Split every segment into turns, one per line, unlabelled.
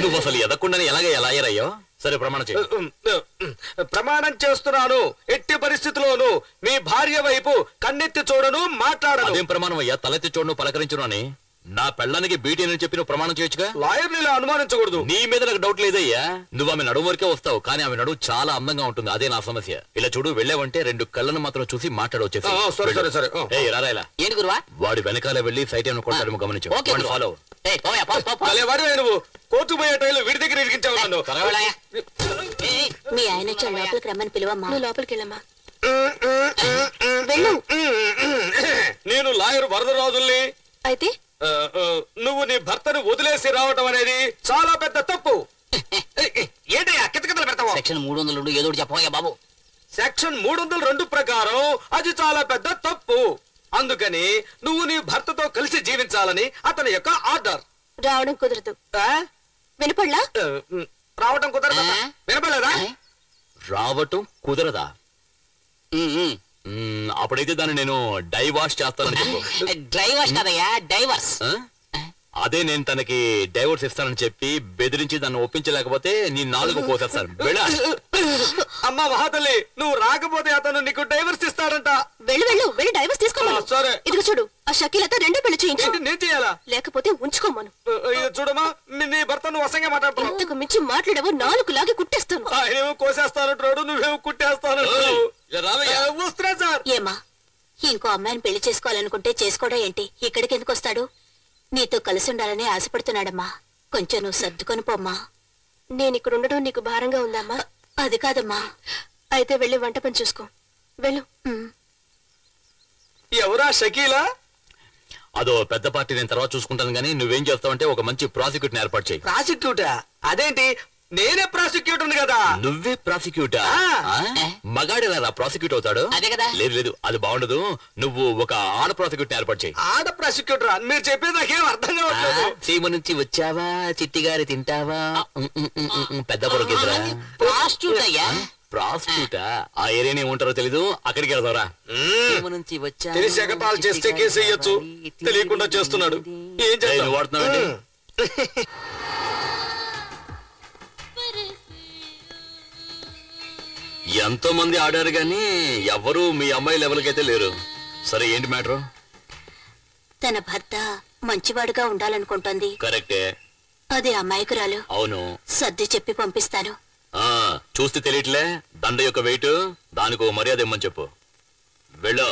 నువ్వు అసలు ఎదకుండానే ఎలా అయ్యారయ్యో? సరే ప్రమాణం చేయి.
ప్రమాణం చేస్తున్నాను, ఎట్టి పరిస్థితిలోను మీ భార్య వైపు కన్నెత్తి చూడను, మాట్లాడను.
అదేం ప్రమాణం అయ్యా? తలెత్తి చూడను పలకరించును అని నా పెళ్ళానికి బీటీ అని చెప్పి నువ్వు ప్రమాణం చేయొచ్చుగా.
లాయర్ని ఇలా అనుమానించకూడదు.
నీ మీద నాకు డౌట్ లేదయ్యా. నువ్వు ఆమె నడుము వరకే వస్తావు, కానీ ఆమె నడువు చాలా అందంగా ఉంటుంది. అదే నా సమస్య. ఇలా చూడు, వెళ్ళావంటే 2 కళ్ళను మాత్రం చూసి మాట్లాడవచ్చు.
ఏంటి గురువా?
వాడి వెనకాల వెళ్ళి సైట్ ఏమైనా కొట్టాడేమో గమనించు. ఫాలో.
వాడు కోర్టు పోయే టైంలో వీడి దగ్గర ఇరికించావు నన్ను.
మీ ఆయన వచ్చి లోపలికి రమ్మని పిలువమ్మా. నువ్వు లోపలికి వెళ్ళమ్మా.
నేను లాయర్ వరదరాజుల్ని.
అయితే
నువ్వు నీ భర్తను వదిలేసి రావటం అనేది చాలా పెద్ద తప్పు. ఏంటయ్యా కితకితలు పెడతావా?
సెక్షన్ 302 ఏదో చెప్పవయ్యా బాబు.
సెక్షన్ 302 ప్రకారం అది చాలా పెద్ద తప్పు. అందుకని నువ్వు నీ భర్తతో కలిసి జీవించాలని అతని యొక్క ఆర్డర్.
రావడం కుదరదు. వినపడలా?
రావటం కుదరదా? వినపడలేదా?
రావటం కుదరదా? అప్పుడైతే దాన్ని నేను డైవార్స్ చేస్తానని చెప్పు.
డ్రైవర్స్ కాదయ్యా, డైవర్స్.
అదే నేను తనకి డైవర్స్ ఇస్తానని చెప్పి బెదిరించి దాన్ని ఒప్పించలేకపోతే నీ 4 కోసేస్తాను.
అమ్మా మహాతల్లి, నువ్వు రాకపోతే అతను నీకు డైవర్స్ ఇస్తాడంట.
వెళ్ళి డైవర్స్ తీసుకోమను.
సరే.
ఇదిగో చూడు, ఆ షకీలతో 2 పెళ్లి చేయించు.
నేను చేయాలా?
లేకపోతే ఉంచుకోమను.
చూడమా, నీ భర్త నువ్వు అసంగా మాట్లాడుతున్నావు.
ఇంతకు మించి మాట్లాడేవో 4 లాగి కుట్టేస్తాను.
ఆయనేమో కోసేస్తానంటున్నాడు, నువ్వేమో కుట్టేస్తానంటున్నావు. వస్తున్నా సార్.
ఏమా, ఇంకో అమ్మాయిని పెళ్లి చేసుకోవాలనుకుంటే చేసుకోవడం ఏంటి? ఇక్కడికి ఎందుకు వస్తాడు? నీతో కలిసి ఉండాలని ఆశపడుతున్నాడమ్మా. కొంచెం నువ్వు సర్దుకొని పోమ్మా. నేను ఇక్కడ ఉండడం నీకు భారంగా ఉందమ్మా? అది కాదమ్మా. అయితే వెళ్ళి వంట పని చూసుకో. వెళ్ళు.
ఎవరా షకీలా?
అదో పెద్ద పార్టీ, నేను తర్వాత చూసుకుంటాను. కానీ నువ్వేం చేస్తావంటే ఒక మంచి ప్రాసిక్యూటర్ ఏర్పాటు చేయి.
ప్రాసిక్యూటా? అదేంటి, నేనే ప్రాసిక్యూటర్ కదా.
నువ్వే ప్రాసిక్యూటర్? మగాడేలా ప్రాసిక్యూట్ అవుతాడు?
అదే కదా.
లేదు, అది బాగుండదు. నువ్వు ఒక ఆడ ప్రాసిక్యూటర్ ఏర్పాటు చేయి.
ఆడ ప్రాసిక్యూటర్? మీరు చెప్పేది నాకేం అర్థం కావట్లేదు.
సీమ నుంచి వచ్చావా, చిట్టిగారి తింటావా, పెద్ద పొరకేసరా?
ప్రాస్టిట్యూట్ అయ్యా.
ప్రాస్టిట్యూటా? ఆ ఏరియానే ఉంటారో తెలీదు, అక్కడికి వెళ్దారా?
నుంచి వచ్చా
తెలిసి ఎగతాళి చేస్తే కేసు వేయొచ్చు, తెలియకుండా చేస్తున్నాడు. ఏం చేస్తావు?
వాడుతున్నావండి. ఎంతో మంది ఆడారు గాని ఎవరు మీ అమ్మాయి లెవెల్కి అయితే లేరు. సరే, ఏంటి మ్యాటర్?
తన భర్త మంచివాడుగా ఉండాలనుకుంటోంది.
కరెక్టే.
అదే అమాయకురాలు.
అవును.
సర్ది చెప్పి పంపిస్తాను.
చూస్తే తెలియట్లే దండ యొక్క వెయిట్. దానికి ఒక మర్యాద ఇమ్మని చెప్పు. వెళ్ళు.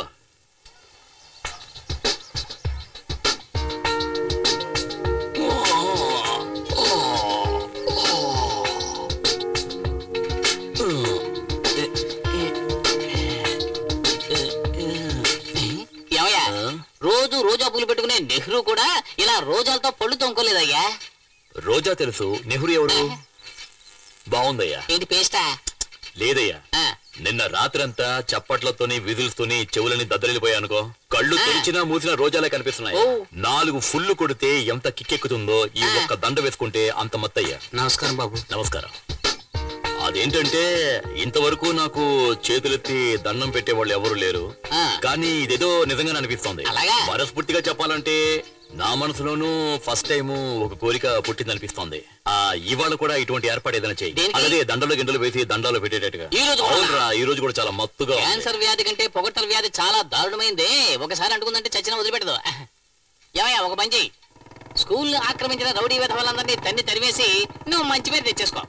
రోజు రోజా పూలు పెట్టుకునే నెహ్రూ కూడా ఇలా రోజాలతో పళ్ళు తొంకోలేదయ్యా.
రోజా తెలుసు, నెహ్రూ ఎవరు? బాగుందయ్యా.
ఏంటి పేస్టా?
లేదయ్యా, నిన్న రాత్రంతా చప్పట్లతోని విధులతోని చెవులని దద్దరిల్లిపోయానుకో. కళ్ళు తెరిచినా మూసినా రోజాలే కనిపిస్తున్నాయి. 4 ఫుల్లు కొడితే ఎంత కిక్కెక్కుతుందో ఈ ఒక్క దండ వేసుకుంటే అంత మత్తయ్యా.
నమస్కారం బాబు.
నమస్కారం. అదేంటంటే ఇంతవరకు నాకు చేతులెత్తి దండం పెట్టేవాళ్ళు ఎవరు లేరు. కానీ ఇదేదో నిజంగా అనిపిస్తోంది. మనస్ఫూర్తిగా చెప్పాలంటే నా మనసులోనూ ఫస్ట్ టైం ఒక కోరిక పుట్టిందనిపిస్తోంది. ఇవాళ కూడా ఇటువంటి ఏర్పాటు ఏదైనా చెయ్యి. అదే దండలు గిండలు వేసి దండాలు పెట్టేటట్టుగా. ఈ రోజు కూడా చాలా మత్తుగా.
క్యాన్సర్ వ్యాధి కంటే పొగట్టల వ్యాధి చాలా దారుణమైంది. ఒకసారి అంటుకుందంటే చచ్చిన వదిలిపెట్టదు. ఏమయ్యా, ఒక పని చెయ్యి. స్కూల్ ఆక్రమించిన రౌడీ వేధ వాళ్ళందరినీ తన్ని తరివేసి నువ్వు మంచి పేరు తెచ్చేసుకో.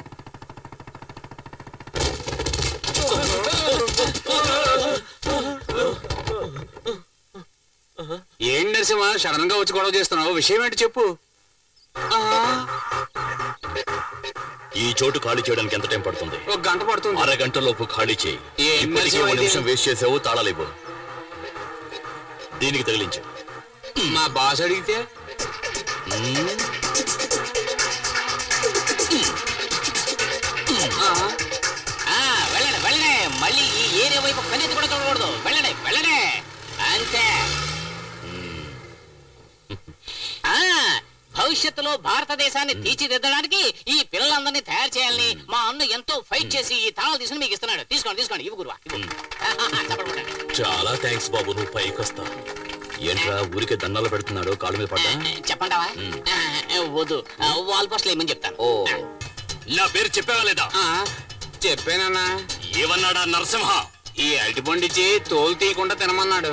ఏం నరసింహ సడన్ గా వచ్చి గొడవ చేస్తున్నావు? విషయం ఏంటి చెప్పు.
ఈ చోటు ఖాళీ చేయడానికి ఎంత టైం పడుతుంది?
1 గంట పడుతుంది.
అరగంటలోపు ఖాళీ చేయి. ఇప్పటికే 1 నిమిషం వేస్ట్ చేసావు. తాళాలివ్వు. దీనికి తగిలించు.
మా బాస్ అడిగితే
వెళ్ళండి వెళ్ళండి. మళ్ళీ ఈ ఏరియా వైపు కన్నెత్తి కూడా చూడకూడదు. వెళ్ళండి వెళ్ళండి అంతే. భవిష్యత్తులో భారతదేశాన్ని తీర్చిదిద్దడానికి ఈ పిల్లలందరినీ తయారు చేయాలని మా అన్న ఎంతో ఫైట్ చేసి ఈ తాళాలు తీసుకుని మీకు ఇస్తున్నాడు. తీసుకోండి ఇవ్వు గురువా.
చాలా థ్యాంక్స్ బాబు, నువ్వు పైకి వస్తా. ఏంట్రా ఊరికే దండాలు పెడుతున్నాడు, కాళ్ళ మీద పడ్డా?
చెప్పంటావా? వద్దు, వాల్ పోస్టులు ఏమని చెప్తాను.
ఓ, నా పేరు చెప్పావా లేదా?
చెప్పానన్నా.
ఏమన్నాడా నరసింహ?
ఈ అరటిపండిచ్చి తోలు తీయకుండా తినమన్నాడు.